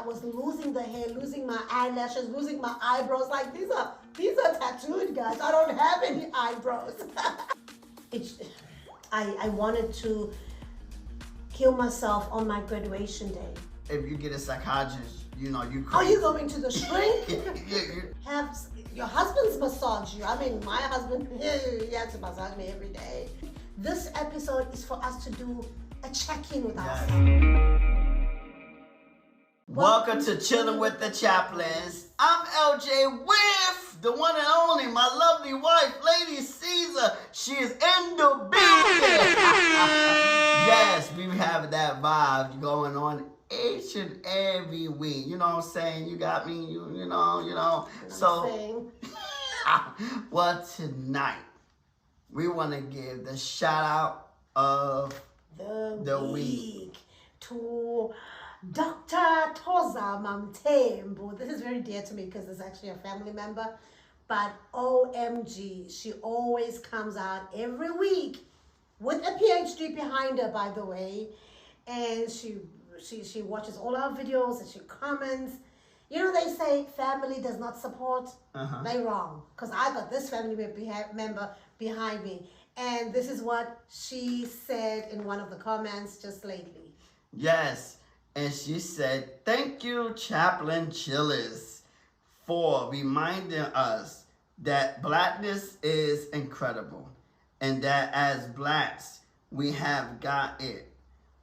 was losing the hair, losing my eyelashes, losing my eyebrows. Like these are tattooed, guys. I don't have any eyebrows. I wanted to kill myself on my graduation day. If you get a psychologist, you crazy. Are you going to the shrink? Have your husband's massage you. I mean, my husband, he has to massage me every day. This episode is for us to do a check-in with ourselves. Welcome to Chilling With The Chaplins. I'm LJ with the one and only, my lovely wife, Lady Caesar. She is in the building. Yes, we have that vibe going on each and every week. You know what I'm saying? You got me, you know. So, well, tonight, we want to give the shout out of the week to Dr. Tozama Mthembu. This is very dear to me because it's actually a family member. But OMG, she always comes out every week with a PhD behind her, by the way. And she watches all our videos and she comments. You know, they say family does not support. They're wrong. Because I got this family member behind me. And this is what she said in one of the comments just lately. Yes. And she said, "Thank you, Chaplin Chillers, for reminding us that Blackness is incredible and that as Blacks, we have got it.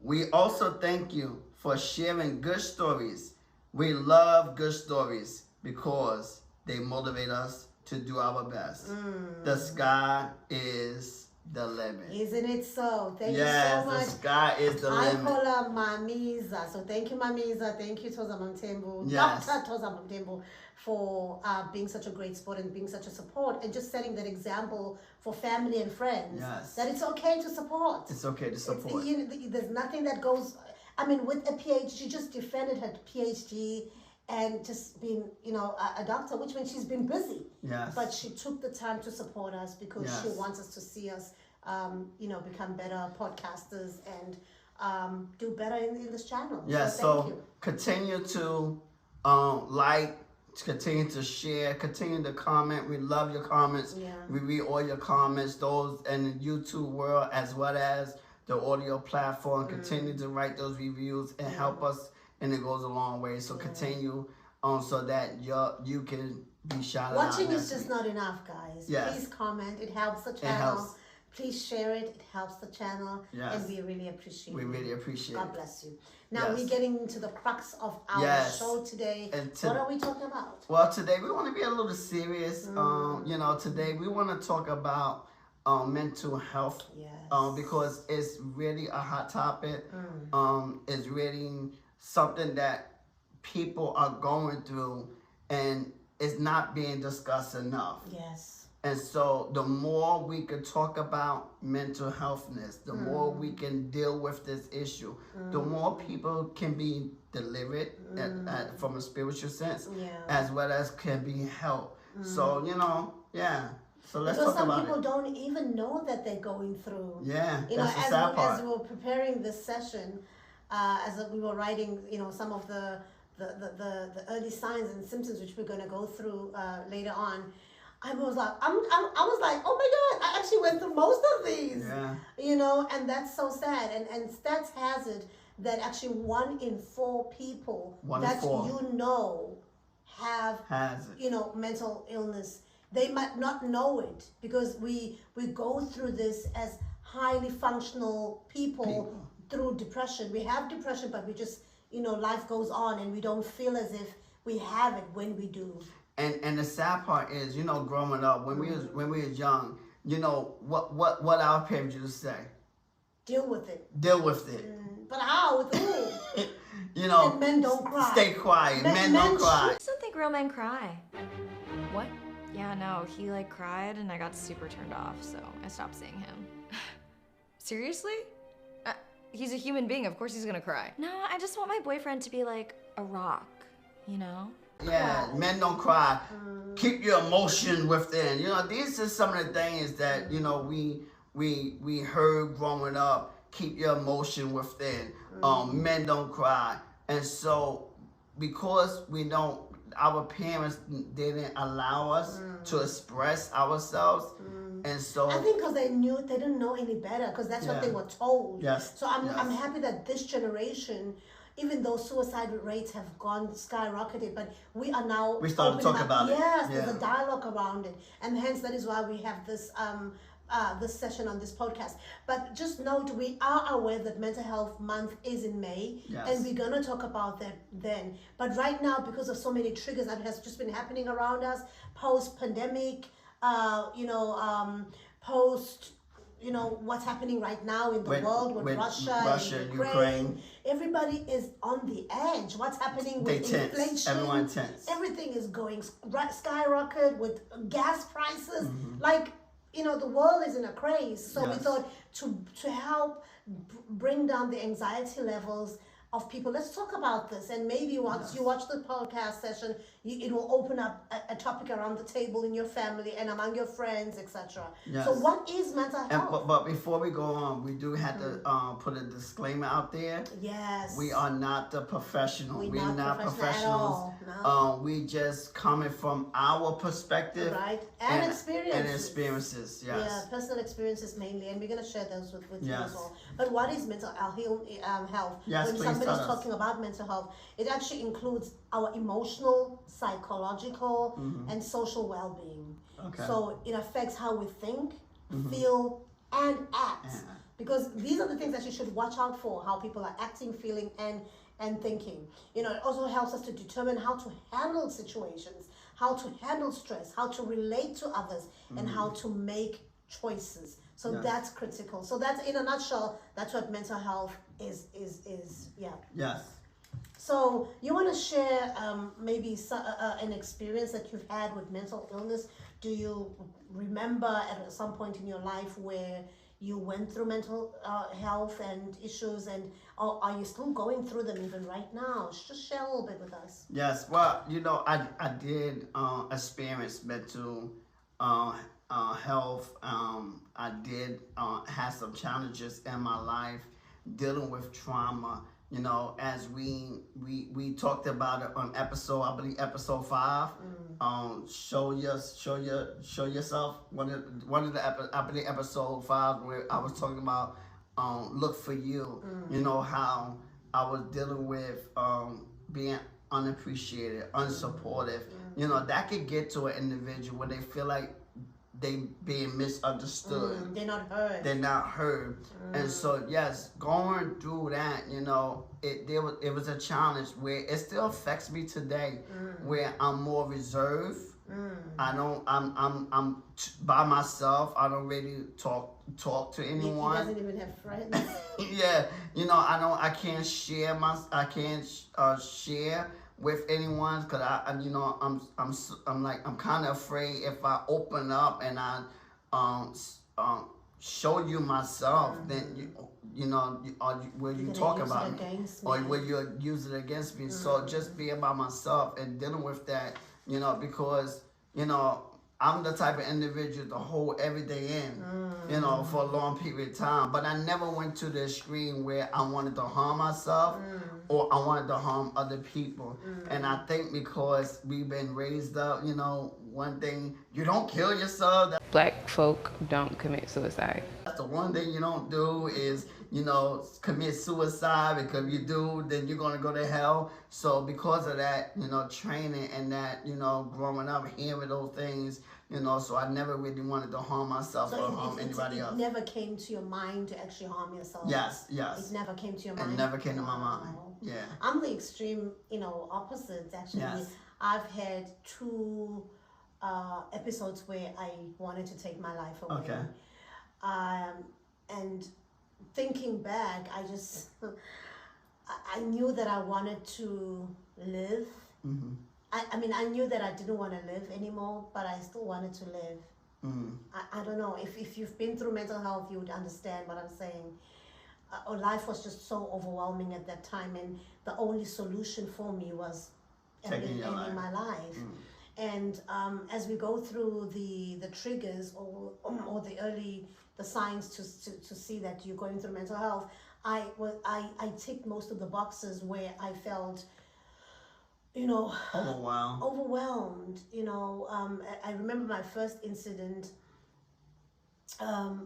We also thank you for sharing good stories. We love good stories because they motivate us to do our best. The sky is the limit." Isn't it so? Thank you yes, so much. The sky is the limit. I call her Mamiza. So thank you, Mamiza. Thank you, Tozama Mthembu. Yes. Dr. Tozama Mthembu, for being such a great sport and being such a support and just setting that example for family and friends. Yes. That it's okay to support. It's okay to support. There's nothing that goes... I mean, with a PhD, she just defended her PhD and just being, a doctor, which means she's been busy. Yes. But she took the time to support us because yes. she wants us to see us, become better podcasters and do better in this channel. Yeah, so thank you. Continue to like, continue to share, continue to comment. We love your comments. Yeah. We read all your comments, those in the YouTube world as well as the audio platform. Continue to write those reviews and help us, and it goes a long way. So continue so that you can be shouted out. Watching is just not enough, guys. Yes. Please comment. It helps the channel. It helps. Please share it. It helps the channel. Yes. And we really appreciate it. We really appreciate God it. bless you. Now we're getting into the crux of our show today. What are we talking about? Well, today we want to be a little serious. Today we want to talk about mental health. Yes. Because it's really a hot topic. It's really something that people are going through and it's not being discussed enough. Yes. And so the more we can talk about mental healthness, the more we can deal with this issue, the more people can be delivered from a spiritual sense, as well as can be helped. So, So let's because talk about it. some people don't even know that they're going through. Yeah, that's the sad part. As we were preparing this session, as we were writing, some of the early signs and symptoms which we're going to go through later on, I was like, I was like, oh my God, I actually went through most of these. Yeah. And that's so sad. And stats has it that actually 1 in 4 people have mental illness. They might not know it because we go through this as highly functional people through depression. We have depression, but we just, life goes on and we don't feel as if we have it when we do. And the sad part is, growing up, when we was young, what our parents used to say? Deal with it. Deal with it. But how? With who? And men don't cry. Stay quiet. Men don't cry. I don't think real men cry. What? Yeah, no, he cried and I got super turned off, so I stopped seeing him. Seriously? He's a human being, of course he's gonna cry. No, I just want my boyfriend to be like a rock, Yeah, men don't cry. Keep your emotion within. These are some of the things that, we heard growing up. Keep your emotion within. Men don't cry. And so because we don't, our parents didn't allow us to express ourselves, and so I think because they didn't know any better, because that's what they were told. Yes. So I'm happy that this generation, even though suicide rates have gone skyrocketed, but we are now We started to talk about it. Yes, Yeah. there's a dialogue around it, and hence that is why we have this this session on this podcast. But just note, we are aware that Mental Health Month is in May, and we're gonna talk about that then. But right now, because of so many triggers that has just been happening around us, post-pandemic, post, what's happening right now in the world with Russia and Ukraine. Everybody is on the edge. What's happening with inflation? Everyone tense. Everything is going skyrocket with gas prices. Like, the world is in a craze. So we thought to help bring down the anxiety levels of people, let's talk about this. And maybe once you watch the podcast session, it will open up a topic around the table in your family and among your friends, etc. So what is mental health? But before we go on, we do have to put a disclaimer out there. Yes. We are not the professional. We're not At professionals. all. No. We just coming from our perspective. Right. And experiences. Yes. Yeah, personal experiences mainly. And we're going to share those with you as well. But what is mental health? Yes, when please somebody's talking about mental health, it actually includes our emotional, psychological, and social well-being. Okay. So it affects how we think, feel, and act. Because these are the things that you should watch out for, how people are acting, feeling, and thinking. It also helps us to determine how to handle situations, how to handle stress, how to relate to others, and how to make choices. So that's critical. So that's, in a nutshell, that's what mental health is. Yes. So you want to share maybe an experience that you've had with mental illness? Do you remember at some point in your life where you went through mental health and issues, and are you still going through them even right now? Just share a little bit with us. Yes. Well, I did experience mental health. I did have some challenges in my life dealing with trauma. As we talked about it on episode 5. Show yourself. One of the episode 5 where I was talking about look for you. How I was dealing with being unappreciated, unsupportive. That could get to an individual where they feel like they being misunderstood. They're not heard. They're not heard. And so yes, going through that, it was a challenge where it still affects me today, where I'm more reserved. I'm by myself. I don't really talk to anyone. He doesn't even have friends. Yeah, I can't share share with anyone, because I'm kind of afraid if I open up and I show you myself, then will you talk about me, or will you use it against me? So just being by myself and dealing with that, because I'm the type of individual to hold everything in, for a long period of time. But I never went to the extreme where I wanted to harm myself or I wanted to harm other people. And I think because we've been raised up, one thing, you don't kill yourself. Black folk don't commit suicide. That's the one thing you don't do is, commit suicide, because if you do, then you're going to go to hell. So because of that, training and that, growing up, hearing those things, so I never really wanted to harm myself or harm anybody else. It never came to your mind to actually harm yourself? Yes. It never came to your mind? It never came to my mind, yeah. I'm the extreme, opposite, actually. Yes. I've had 2 episodes where I wanted to take my life away. Okay. And thinking back, I knew that I wanted to live. I knew that I didn't want to live anymore, but I still wanted to live. I don't know, if you've been through mental health, you would understand what I'm saying. Life was just so overwhelming at that time, and the only solution for me was ending my life. And as we go through the triggers or the signs to see that you're going through mental health, I ticked most of the boxes where I felt overwhelmed. I remember my first incident. I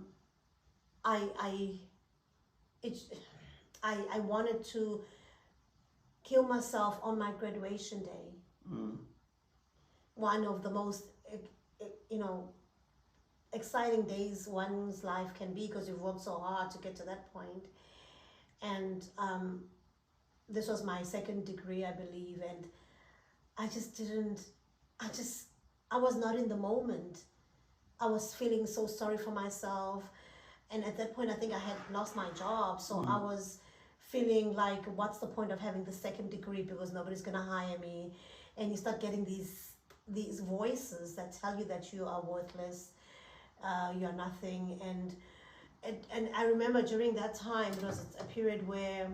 wanted to kill myself on my graduation day. One of the most, exciting days one's life can be, because you've worked so hard to get to that point. And this was my second degree, I believe, and I was not in the moment. I was feeling so sorry for myself. And at that point, I think I had lost my job. So I was feeling like, what's the point of having the second degree, because nobody's going to hire me. And you start getting these voices that tell you that you are worthless, you're nothing. And I remember during that time, it was a period where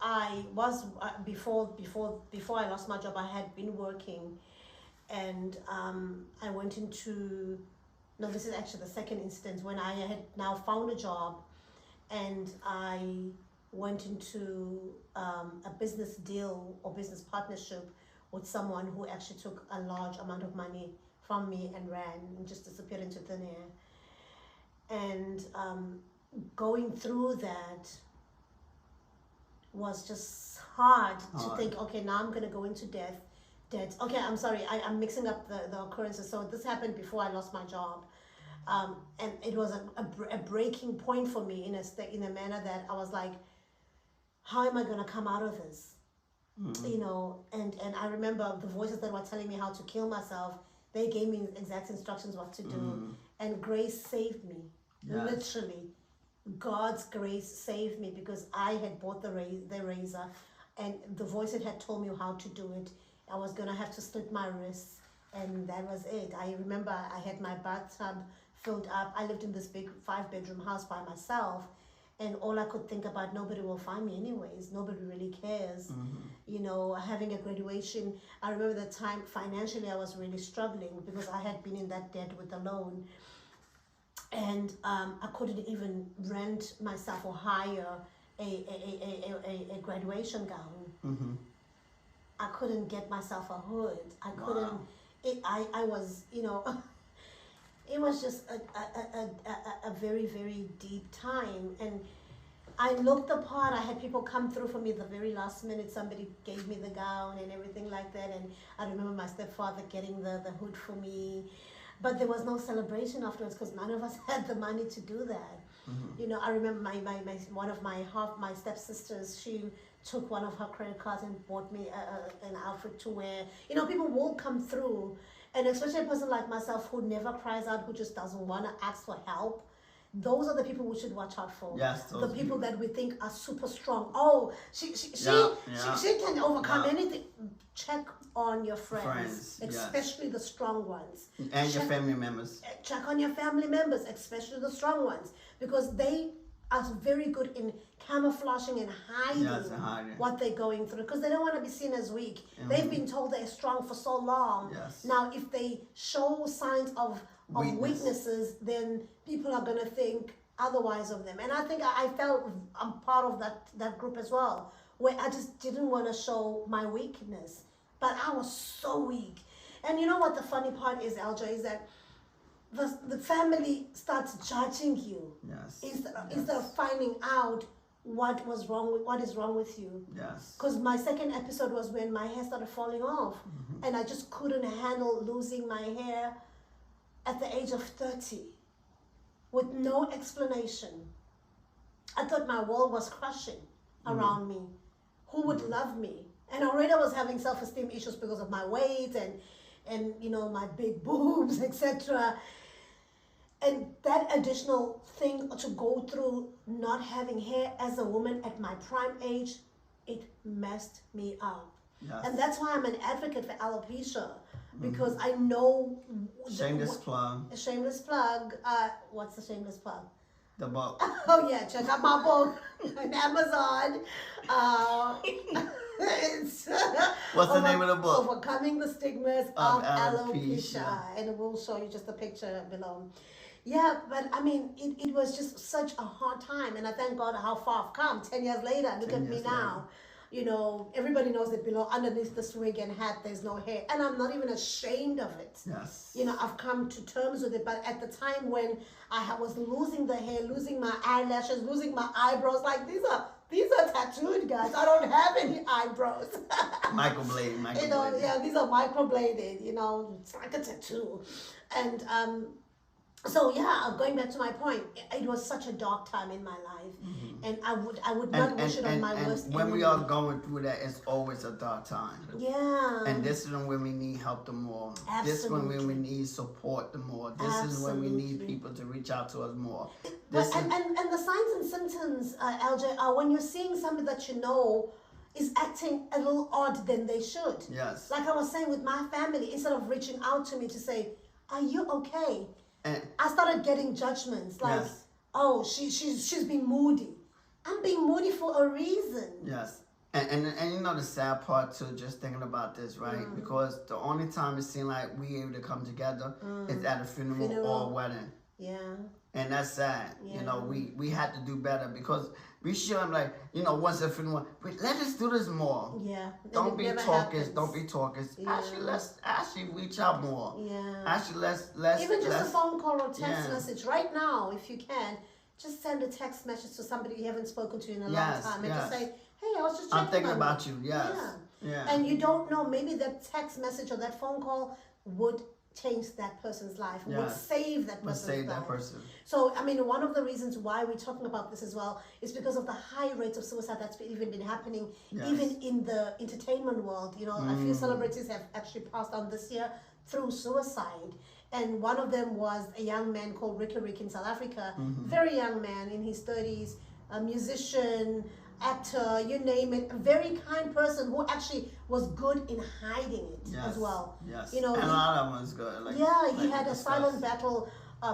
I was, before I lost my job, I had been working. And I went into, no, this is actually the second instance, when I had now found a job, and I went into a business deal or business partnership with someone who actually took a large amount of money from me and ran and just disappeared into thin air. And going through that was just hard to think, okay, now I'm going to go into debt. Okay, I'm sorry, I'm mixing up the occurrences. So this happened before I lost my job. And it was a breaking point for me in a manner that I was like, how am I going to come out of this? And I remember the voices that were telling me how to kill myself, they gave me exact instructions what to do. And grace saved me. Yes. Literally, God's grace saved me, because I had bought the razor, and the voice had told me how to do it. I was going to have to slit my wrists, and that was it. I remember I had my bathtub filled up. I lived in this big 5-bedroom house by myself, and all I could think about, nobody will find me anyways. Nobody really cares. Having a graduation. I remember the time financially I was really struggling, because I had been in that debt with the loan. And I couldn't even rent myself or hire a graduation gown. I couldn't get myself a hood. I couldn't. I was, it was just a very, very deep time. And I looked the part. I had people come through for me the very last minute. Somebody gave me the gown and everything like that. And I remember my stepfather getting the hood for me. But there was no celebration afterwards, because none of us had the money to do that. I remember one of my stepsisters, she took one of her credit cards and bought me an outfit to wear. People will come through, and especially a person like myself who never cries out, who just doesn't want to ask for help. Those are the people we should watch out for. Yes, the people that we think are super strong. Oh, she can overcome anything. Check on your friends, especially the strong ones. And your family members. Check on your family members, especially the strong ones, because they are very good in camouflaging and hiding what they're going through, because they don't want to be seen as weak. They've been told they're strong for so long. Now, if they show signs of weaknesses, then people are going to think otherwise of them. And I think I felt I'm part of that group as well, where I just didn't want to show my weakness, but I was so weak. And you know what the funny part is, LJ, is that the family starts judging you instead of finding out what is wrong with you. Because my second episode was when my hair started falling off, and I just couldn't handle losing my hair at the age of 30 with no explanation. I thought my world was crushing around me. Who would love me? And already I was having self-esteem issues because of my weight and my big boobs, etc. And that additional thing to go through, not having hair as a woman at my prime age, it messed me up. And that's why I'm an advocate for alopecia, because I know... Shameless plug. A shameless plug. What's the shameless plug? The book. Oh yeah, check out my book on Amazon. What's the name of the book? Overcoming the Stigmas of Alopecia. And we'll show you just a picture below. Yeah, but I mean, it was just such a hard time. And I thank God how far I've come. 10 years later, look at me now. you know, everybody knows that below, underneath this wig and hat, there's no hair. And I'm not even ashamed of it. Yes. You know, I've come to terms with it. But at the time when was losing the hair, losing my eyelashes, losing my eyebrows, like these are tattooed, guys. I don't have any eyebrows. Microbladed. You know, yeah, these are microbladed, you know, it's like a tattoo. And so yeah, going back to my point, it was such a dark time in my life, and I would not wish it on my worst enemy. When we are going through that, it's always a dark time. Yeah. And this is when we need help the more. Absolutely. This is when we need support the more. This is when we need people to reach out to us more. And the signs and symptoms, LJ, are when you're seeing somebody that you know is acting a little odd than they should. Yes. Like I was saying with my family, instead of reaching out to me to say, "Are you okay?" I started getting judgments like, yes. "Oh, she's being moody." I'm being moody for a reason. Yes. And you know the sad part too, just thinking about this, right? Because the only time it seemed like we able to come together is at a funeral or a wedding. Yeah. And that's sad. Yeah. You know, we had to do better because we should like, you know, once a funeral, let us do this more. Yeah. Don't be talkers. Don't be talkers. Yeah. Actually, let's reach out more. Yeah. Actually, let's even just a phone call or text yeah. message right now, if you can, just send a text message to somebody you haven't spoken to in a long time, and just say, "Hey, I was just checking I'm thinking on about you." Yes. Yeah. And you don't know, maybe that text message or that phone call would change that person's life, would save that person's life. So, I mean, one of the reasons why we're talking about this as well is because of the high rates of suicide that's even been happening, even in the entertainment world. You know, a few celebrities have actually passed on this year through suicide. And one of them was a young man called Ricky in South Africa, very young man in his 30s, a musician, actor, you name it, a very kind person who actually was good in hiding it as well. Yes. You know, and a lot of them was good. He had a silent battle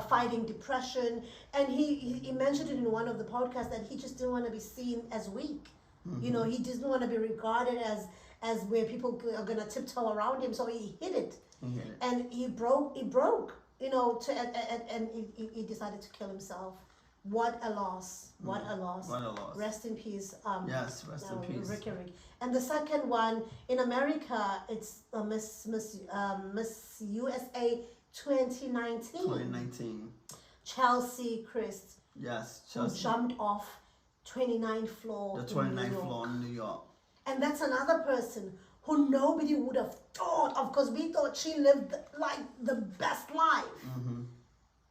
fighting depression, and he mentioned it in one of the podcasts that he just didn't want to be seen as weak. You know, he didn't want to be regarded as where people are gonna tiptoe around him, so he hid it. And he broke, you know, and he decided to kill himself. What a loss. What a loss. What a loss. Rest in peace. Yes, rest in peace. Ricky. And the second one, in America, it's Miss USA 2019. 2019. Chelsea Christ. Yes, Chelsea. Who jumped off 29th floor. The 29th floor in New York. And that's another person who nobody would have thought of, because we thought she lived like the best life.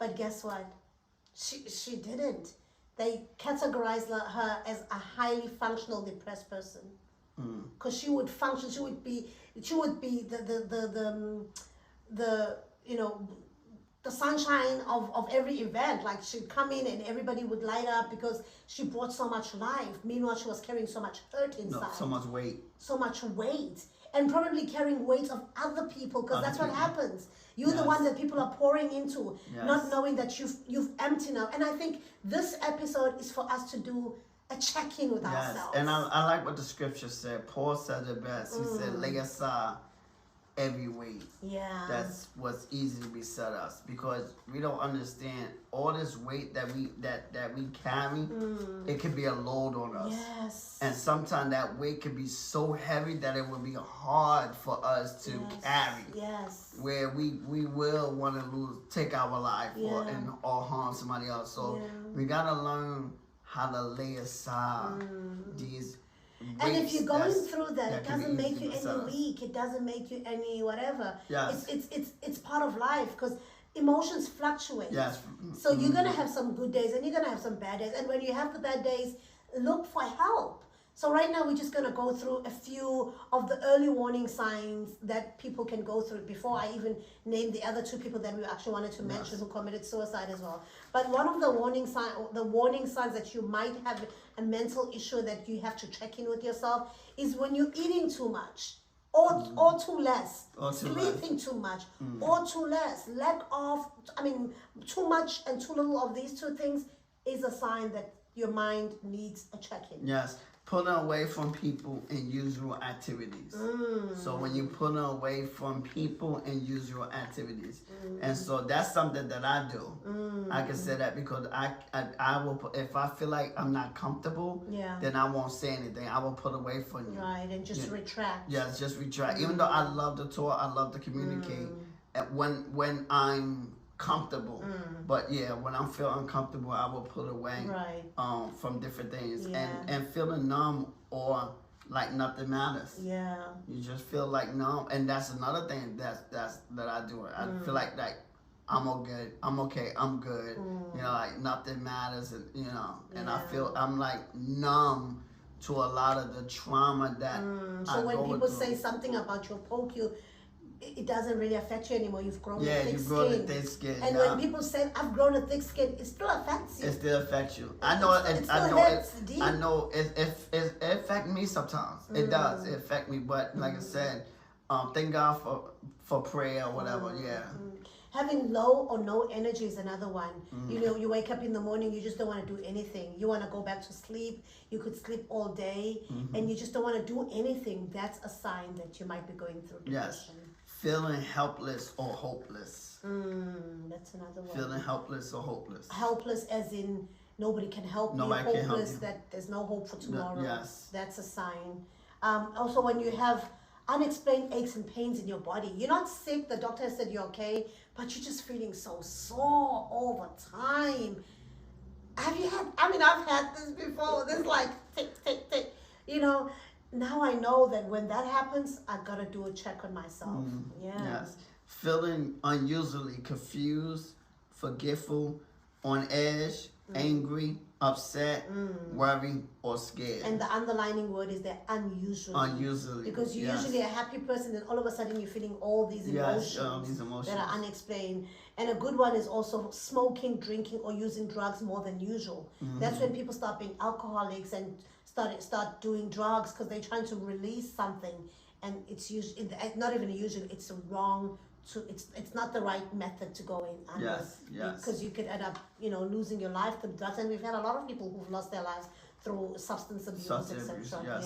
But guess what? She didn't. They categorized her as a highly functional depressed person, because she would function. She would be the you know, the sunshine of every event. Like, she'd come in and everybody would light up because she brought so much life. Meanwhile, she was carrying so much hurt inside. No, so much weight. So much weight. And probably carrying weight of other people, because that's what happens. You're the one that people are pouring into, not knowing that you've emptied now. And I think this episode is for us to do a check-in with ourselves. And I like what the scripture said. Paul said it best. He said, lay aside every weight that's what's easy to beset us, because we don't understand all this weight that we carry. It could be a load on us, and sometimes that weight could be so heavy that it would be hard for us to carry, where we will want to take our life or harm somebody else. So we gotta learn how to lay aside these. And if you're going through that, it doesn't make you any weak. It doesn't make you any whatever. It's part of life, because emotions fluctuate. So you're gonna have some good days and you're gonna have some bad days. And when you have the bad days, look for help. So right now we're just gonna go through a few of the early warning signs that people can go through before I even name the other two people that we actually wanted to mention who committed suicide as well. But one of the warning signs that you might have a mental issue that you have to check in with yourself is when you're eating too much or too less, sleeping too much or too less, too much and too little of these two things is a sign that your mind needs a check-in. Yes. pulling away from people and usual activities. So when you pulling away from people and usual activities, and so that's something that I do. I can say that because I will put, if I feel like I'm not comfortable, then I won't say anything. I will pull away from you. Right, and just retract. Yes, just retract. Even though I love to talk, I love to communicate. When I'm comfortable, but when I feel uncomfortable, I will pull away from different things, and feeling numb or like nothing matters. You just feel like numb, and that's another thing that I do. I feel like I'm okay, I'm good. You know, like nothing matters, and you know, and I feel I'm like numb to a lot of the trauma that so when people say something about your poke, it doesn't really affect you anymore. You've grown a thick skin. Grown a thick skin. And when people say, I've grown a thick skin, it still affects you. It still affects you. I know it affects me sometimes. It does. It affects me. But like I said, thank God for prayer or whatever. Having low or no energy is another one. You know, you wake up in the morning, you just don't want to do anything. You want to go back to sleep. You could sleep all day, and you just don't want to do anything. That's a sign that you might be going through depression. Feeling helpless or hopeless. That's another one. Feeling helpless or hopeless. Helpless as in nobody can help you. Nobody can help you. That there's no hope for tomorrow. Yes. That's a sign. Also, when you have unexplained aches and pains in your body, you're not sick, the doctor said you're okay, but you're just feeling so sore all the time. Have you had, I've had this before. This like tick, tick, tick. You know, now I know that when that happens, I gotta do a check on myself. Yes. Feeling unusually confused, forgetful, on edge, angry, upset, worried, or scared. And the underlining word is that unusually. Unusually. Because you're usually a happy person, and all of a sudden you're feeling all these emotions, these emotions that are unexplained. And a good one is also smoking, drinking, or using drugs more than usual. That's when people start being alcoholics and start doing drugs because they're trying to release something, and it's usually not even usually. It's wrong. It's not the right method to go in under, because you could end up losing your life to drugs, and we've had a lot of people who've lost their lives through substance abuse, etc.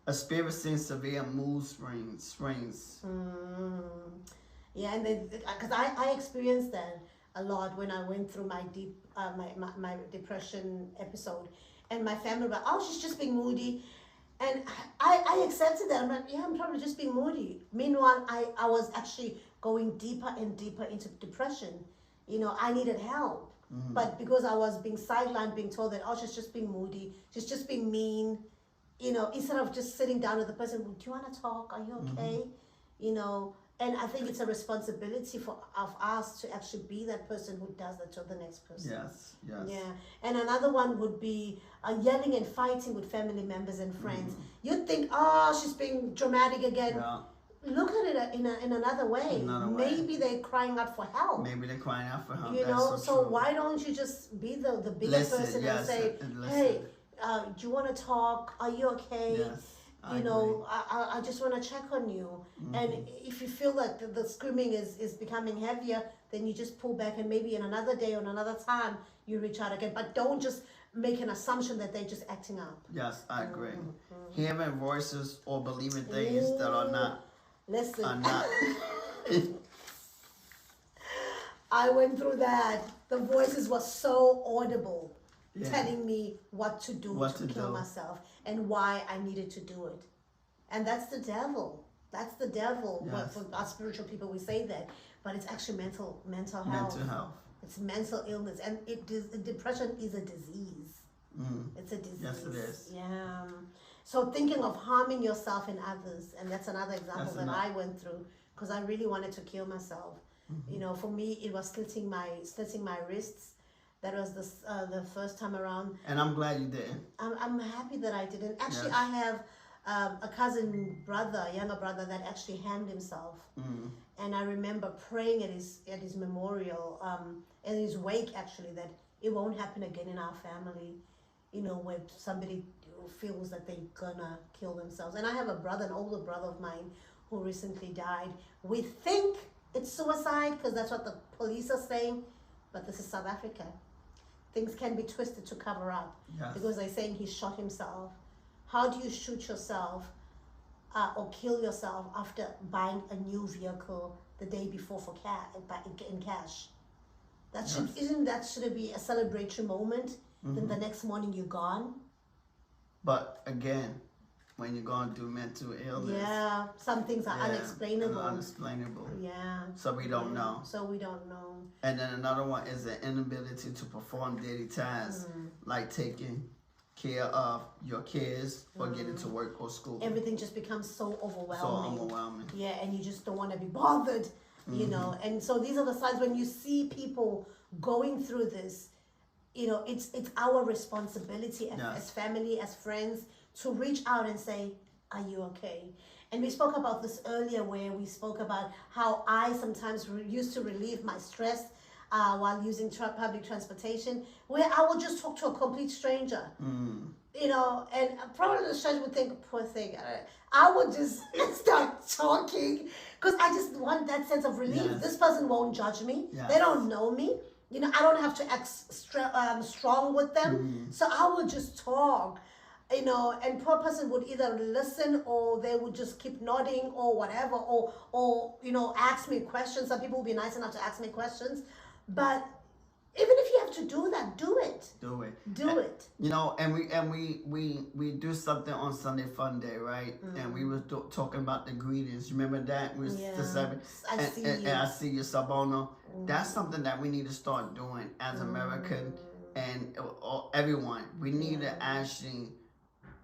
Experiencing severe mood swings. And because I experienced that a lot when I went through my deep my depression episode, and my family were like, oh, she's just being moody. And I accepted that. I'm like, yeah, I'm probably just being moody. Meanwhile, I was actually going deeper and deeper into depression. I needed help. But because I was being sidelined, being told that, oh, she's just being moody, she's just being mean, instead of just sitting down with the person, do you want to talk? Are you okay? And I think it's a responsibility of us to actually be that person who does that to the next person. Yes. Yeah. And another one would be yelling and fighting with family members and friends. You'd think, oh, she's being dramatic again. Look at it in another way. Maybe they're crying out for help. So why don't you just be the bigger person and say, hey, do you want to talk? Are you okay? I just want to check on you. And if you feel like the screaming is becoming heavier, then you just pull back, and maybe in another day or another time you reach out again. But don't just make an assumption that they're just acting up. Yes, I agree. Hearing voices or believing things that are not. Listen. I went through that. The voices were so audible, telling me what to do to kill myself and why I needed to do it. And that's the devil. That's the devil. Yes. For us spiritual people, we say that, but it's actually mental health. Mental health. It's mental illness, and depression is a disease. It's a disease. Yes, it is. Yeah. So thinking of harming yourself and others, and that's another example that I went through, because I really wanted to kill myself. For me, it was slitting my wrists. That was the first time around. And I'm glad you didn't. I'm happy that I didn't. Actually, I have a cousin brother, a younger brother, that actually hanged himself. And I remember praying at his memorial, at his wake actually, that it won't happen again in our family. Where somebody feels that they're gonna kill themselves. And I have an older brother of mine who recently died. We think it's suicide because that's what the police are saying, but this is South Africa. Things can be twisted to cover up, because they're saying he shot himself. How do you shoot yourself or kill yourself after buying a new vehicle the day before for in cash? That should should it be a celebratory moment? Then the next morning you're gone. But again, when you're going through mental illness, yeah, some things are unexplainable. Unexplainable. Yeah. So we don't know. So we don't know. And then another one is the inability to perform daily tasks, like taking care of your kids or getting to work or school. Everything just becomes so overwhelming. So overwhelming. Yeah, and you just don't want to be bothered, you know. And so these are the signs when you see people going through this, you know, it's our responsibility as family, as friends, to reach out and say, are you okay? And we spoke about this earlier, where we spoke about how I sometimes used to relieve my stress while using public transportation, where I would just talk to a complete stranger. You know, and probably the stranger would think, poor thing. I would just start talking because I just want that sense of relief. Yes. This person won't judge me. Yes. They don't know me. You know, I don't have to act strong with them. So I would just talk, you know, and poor person would either listen or they would just keep nodding or whatever, or you know, ask me questions. Some people would be nice enough to ask me questions. But even if you have to do that, do it. Do it. Do it. You know, and we do something on Sunday Fun Day, right? And we was talking about the greetings. Remember that? We was I see you. And I see you, Sabono. That's something that we need to start doing as American and everyone. We need to actually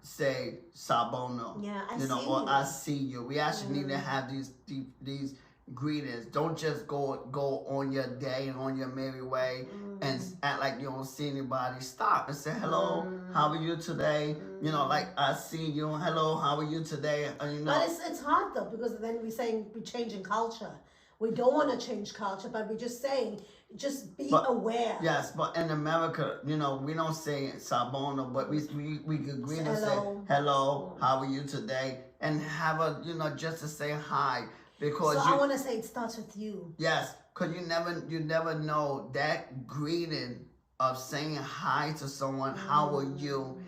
say Sabono. Yeah, I you know, see or you. I see you. We actually need to have these greetings. Don't just go on your day and on your merry way and act like you don't see anybody. Stop and say hello. How are you today? You know, like I see you. Hello, how are you today? You know. But it's hard though, because then we're saying we're changing culture. We don't want to change culture, but we're just saying, just be aware. Yes, but in America, you know, we don't say Sabono, but we could greet and say hello, how are you today, and have a, you know, just to say hi. Because I want to say it starts with you. Yes, because you never know that greeting of saying hi to someone, how are you,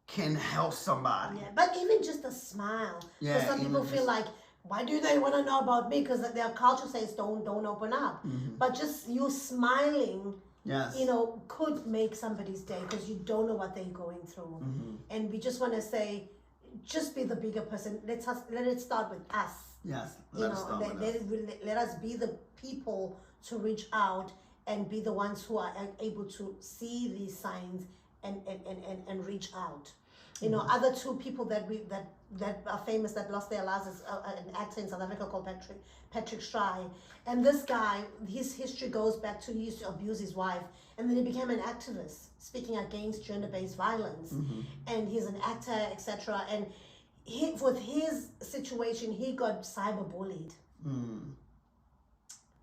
can help somebody. Yeah, but even just a smile. Yeah, because some people feel like, why do they want to know about me? Because their culture says don't open up. But just you smiling, you know, could make somebody's day, because you don't know what they're going through. And we just want to say, just be the bigger person. Let it start with us. Yes, let us be the people to reach out and be the ones who are able to see these signs and reach out. You know, other two people that are famous that lost their lives is an actor in South Africa called Patrick Stry. And this guy, his history goes back to, he used to abuse his wife, and then he became an activist speaking against gender-based violence. And he's an actor, etc. And with his situation, he got cyberbullied.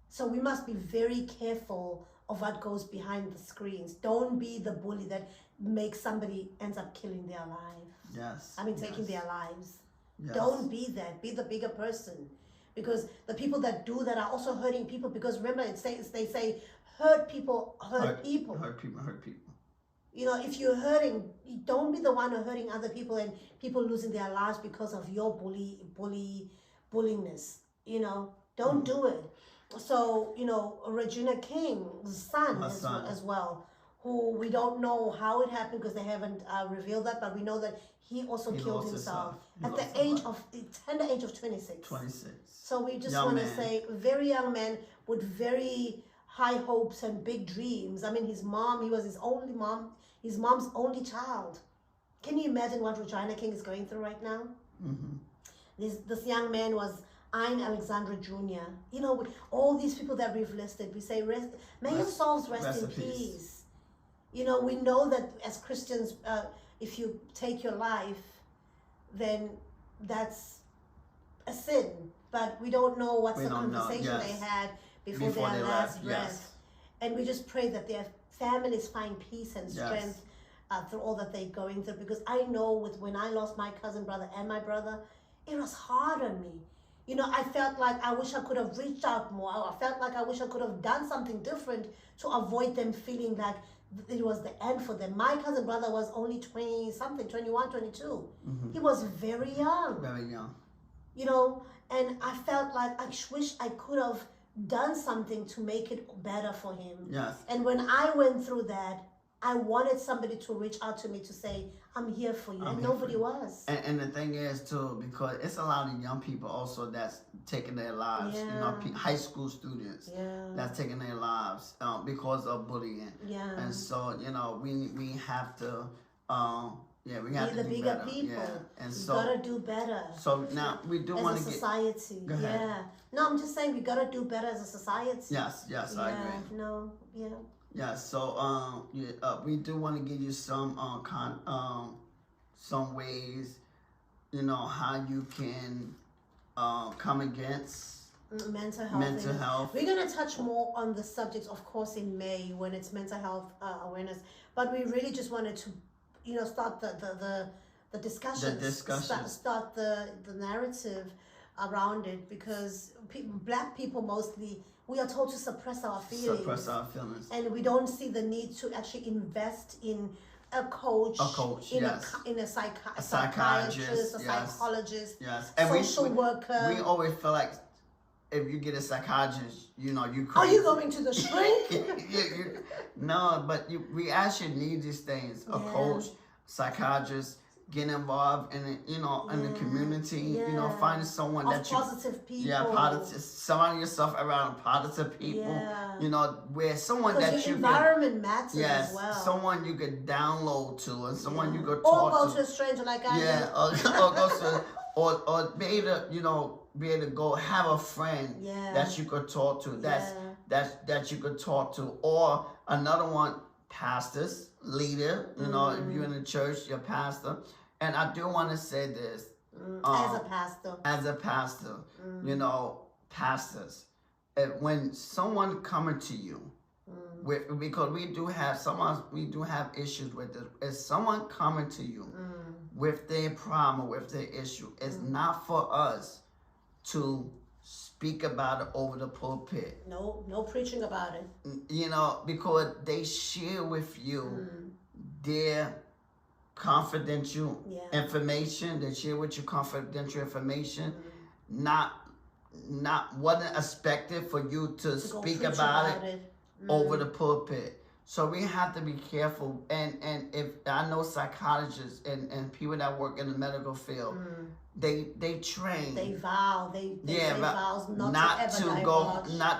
So we must be very careful of what goes behind the screens. Don't be the bully that makes somebody ends up killing their life. Yes. I mean, taking their lives. Yes. Don't be that. Be the bigger person. Because the people that do that are also hurting people. Because remember, they say, hurt people, hurt people. Hurt people, hurt people. You know, if you're hurting, don't be the one who hurting other people and people losing their lives because of your bullingness. You know, don't do it. So, you know, Regina King's son as well, who we don't know how it happened because they haven't revealed that, but we know that he also killed himself at the tender age of 26. 26. So we just want to say, very young man with very high hopes and big dreams. I mean, his mom, he was his mom's only child. Can you imagine what Regina King is going through right now? This young man was Ein Alexander Jr. You know, with all these people that we've listed, we say, may your souls rest in peace. You know, we know that as Christians, if you take your life, then that's a sin. But we don't know what's the conversation they had before their last breath. And we just pray that their families find peace and strength through all that they're going through. Because I know when I lost my cousin brother and my brother, it was hard on me. You know, I felt like I wish I could have reached out more. I felt like I wish I could have done something different to avoid them feeling like it was the end for them. My cousin brother was only 20 something, 21, 22. He was very young. Very young. You know, and I felt like I wish I could have done something to make it better for him. Yes. And when I went through that, I wanted somebody to reach out to me to say, I'm here for you. And nobody was. And the thing is, too, because it's a lot of young people also that's taking their lives. You know, high school students that's taking their lives because of bullying. Yeah. And so, you know, we have to, we have be to the do bigger better. people. Yeah. And we so, gotta do better. So now we do want to as a society. Go ahead. Yeah. No, I'm just saying we gotta do better as a society. Yes, I agree. No, yeah. Yeah, so we do want to give you some some ways, you know, how you can come against mental health. Mental health. We're gonna touch more on the subject, of course, in May when it's mental health awareness. But we really just wanted to, you know, start the discussion. Start the narrative around it, because black people mostly, we are told to suppress our feelings. And we don't see the need to actually invest in a coach, in a psychiatrist, a psychologist, and social worker. We always feel like if you get a psychiatrist, you know, you crazy. Are you going to the shrink? No, but we actually need these things. A coach, psychiatrist, get involved in it, you know, in the community, you know, finding someone that you positive people. Surrounding yourself around positive people, you know, where someone that you environment matters as well. Someone you could download to, and someone you could talk to. Or go to a stranger like I did. Or go to, or be able to, you know, be able to go have a friend that you could talk to, that you could talk to, or another one, pastors, leader, you know, if you're in the church, your pastor. And I do want to say this. As a pastor, you know, pastors, when someone coming to you, because we do have issues with this. If someone coming to you with their problem, with their issue, it's not for us to speak about it over the pulpit. No preaching about it. You know, because they share with you their confidential information. They share with you confidential information. Not wasn't expected for you to speak about it over the pulpit. So we have to be careful. And if I know psychologists and people that work in the medical field, they train. They vow. They vows not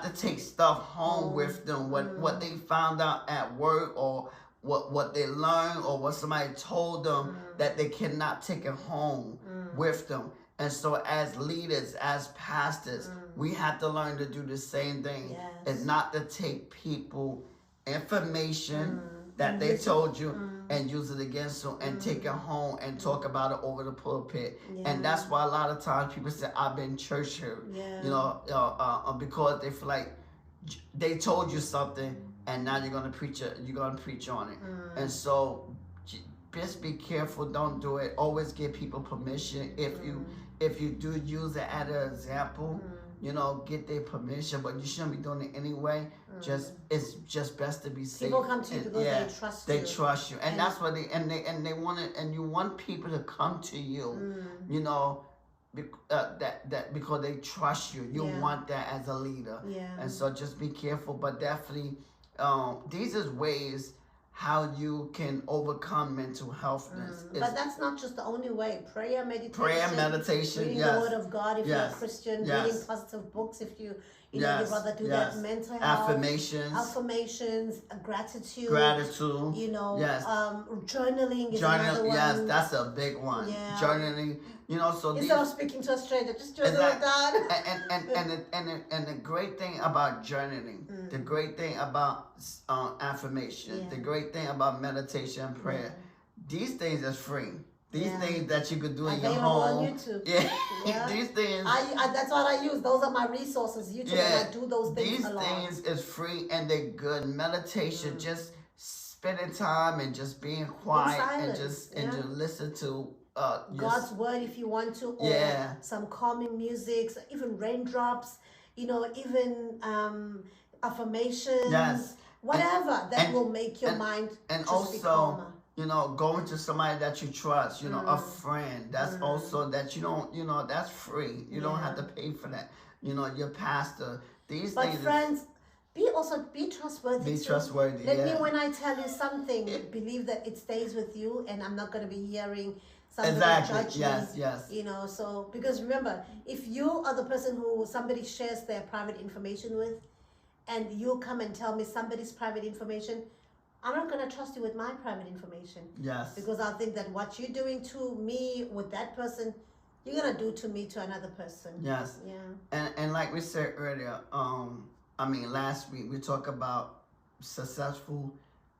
to take stuff home with them. What they found out at work, or what they learned, or what somebody told them, that they cannot take it home with them. And so as leaders, as pastors, we have to learn to do the same thing. Is not to take people information that they told you and use it against you and take it home and talk about it over the pulpit. And that's why a lot of times people say, I've been church hurt, you know, because they feel like they told you something and now you're gonna preach on it. And so just be careful, don't do it. Always give people permission. If you do use it as an example, you know, get their permission, but you shouldn't be doing it anyway. It's just best to be safe. People come to you because they trust you. They trust you, and that's what they want it. And you want people to come to you, you know, that because they trust you. You want that as a leader, and so just be careful. But definitely, these is ways how you can overcome mental healthness. But that's not just the only way. Prayer, meditation, reading the Word of God if you're a Christian, reading positive books if you you'd rather do that. Mental health, affirmations, gratitude, you know, journaling is another one. Yes, that's a big one. Journaling, you know, so instead of speaking to a stranger, just journal that. And the great thing about journaling, the great thing about affirmation, the great thing about meditation and prayer, these things is free. These things that you could do in your home. On YouTube. These things. That's what I use. Those are my resources. YouTube, and I do those things a lot. These things is free and they're good. Meditation, just spending time and just being quiet and just listen to God's word if you want to, or some calming music, even raindrops, you know, even affirmations. whatever that will make your mind and just be also, calmer. you know, going to somebody that you trust, you know, a friend. That's also that you don't, you know, that's free. You don't have to pay for that. You know, your pastor. These But things. friends, be trustworthy. Be too. trustworthy. Let me, when I tell you something, believe that it stays with you, and I'm not going to be hearing somebody judge Yes, me. yes. You know, so because remember, if you are the person who somebody shares their private information with, and you come and tell me somebody's private information, I'm not going to trust you with my private information. Yes. Because I'll think that what you're doing to me with that person, you're going to do to me to another person. Yes. Yeah. And like we said earlier, last week we talked about successful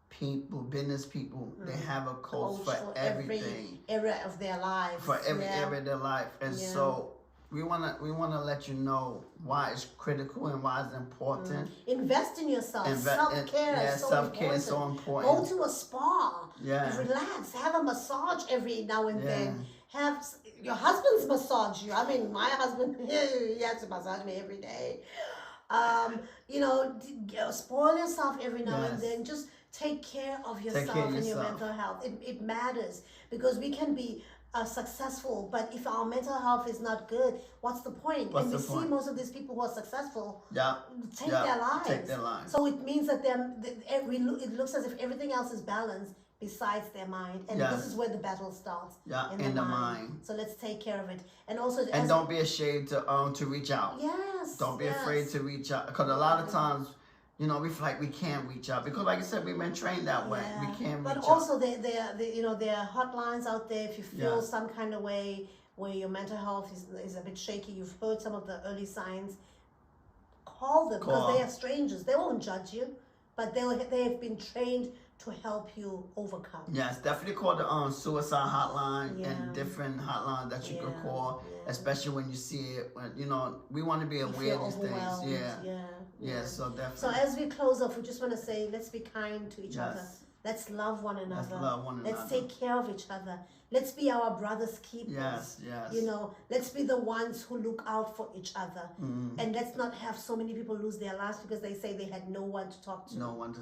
people, business people. They have a code for everything. Every area of their lives. For every area of their life. And so we wanna let you know why it's critical and why it's important. Invest in yourself. Self-care is so self-care is so important. Go to a spa. Yeah. Relax. Have a massage every now and then. Have your husband's massage you. I mean, my husband, he has to massage me every day. You know, spoil yourself every now and then. Just take care of yourself and your mental health. It matters, because we can be successful, but if our mental health is not good, what's the point? And we see most of these people who are successful take their lives. So it means that it looks as if everything else is balanced besides their mind, and this is where the battle starts. In the mind. So let's take care of it, and also don't be ashamed to reach out. Yes. Don't be afraid to reach out, because a lot of times, you know, we feel like we can't reach out, because like I said, we've been trained that way. We can't reach out. But also there are hotlines out there if you feel some kind of way where your mental health is a bit shaky. You've heard some of the early signs. Call them, because they are strangers. They won't judge you, but they have been trained to help you overcome. Yes, definitely call the suicide hotline and different hotlines that you can call, especially when you see it. When, you know, we want to be aware of these things. Yeah, so definitely. So as we close off, we just want to say, let's be kind to each other. Let's love one another. Let's take care of each other. Let's be our brother's keepers. Yes. You know, let's be the ones who look out for each other. And let's not have so many people lose their lives because they say they had no one to talk to. No one to,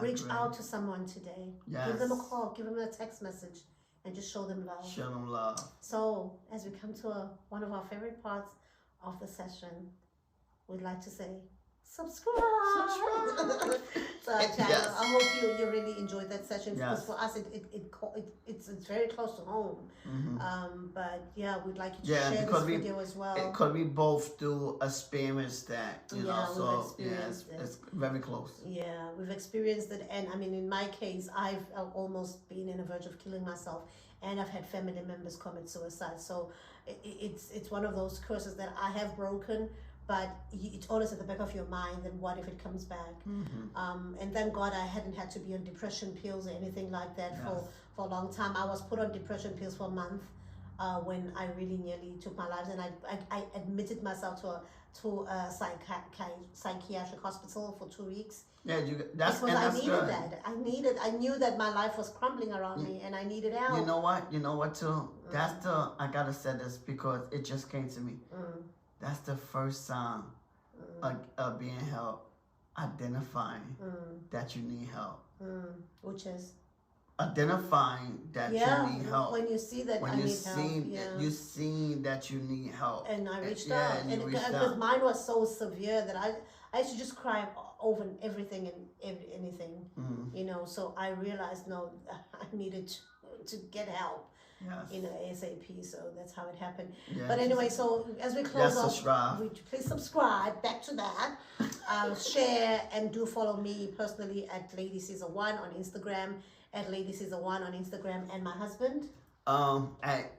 Reach out to someone today. Give them a call. Give them a text message. And just show them love. Show them love. So, as we come to one of our favorite parts of the session, we'd like to say, subscribe to our channel. I hope you really enjoyed that session, because for us it's very close to home. But yeah, we'd like you to share this video as well. Because we both do experience that, you know, so it's very close. Yeah, we've experienced it, and I mean, in my case, I've almost been in the verge of killing myself, and I've had family members commit suicide. So it's one of those curses that I have broken. But it's always at the back of your mind, and what if it comes back? And thank God I hadn't had to be on depression pills or anything like that for a long time. I was put on depression pills for a month when I really nearly took my life, and I admitted myself to a psychiatric hospital for 2 weeks. Yeah, because I needed that. I knew that my life was crumbling around me, and I needed help. You know what too? That's I gotta say this because it just came to me. That's the first sign of being helped, identifying that you need help. Which is? Identifying that you need help. When you see that I need help. You see that you need help. And I reached out. And because mine was so severe that I used to just cry over everything and anything. You know, so I realized, no, I needed to get help. You know, ASAP, so that's how it happened. But anyway, so as we close off, please subscribe. Back to that. Share, and do follow me personally at Lady Caesar 1 on Instagram, at Lady Caesar 1 on Instagram, and my husband at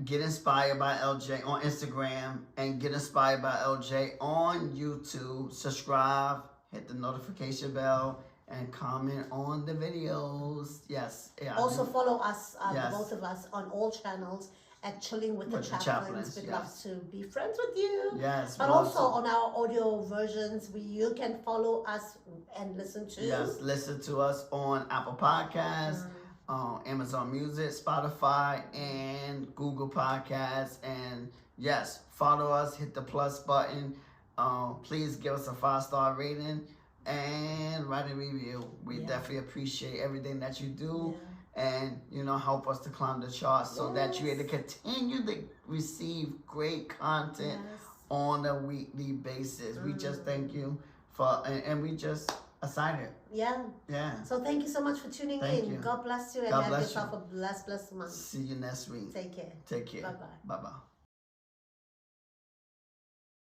Get Inspired by LJ on Instagram, and Get Inspired by LJ on YouTube. Subscribe, hit the notification bell, and comment on the videos. Also follow us, both of us, on all channels at Chilling with the Chaplins. We'd love to be friends with you. But also on our audio versions, you can follow us and listen to. Listen to us on Apple Podcasts, Amazon Music, Spotify, and Google Podcasts. And follow us, hit the plus button. Please give us a 5-star rating. and write a review. We definitely appreciate everything that you do. And, you know, help us to climb the charts so that you're able to continue to receive great content on a weekly basis. We just thank you for, and we just excited. Yeah. So thank you so much for tuning in. God bless you and have yourself a blessed month. See you next week. Take care. Bye-bye. Bye-bye.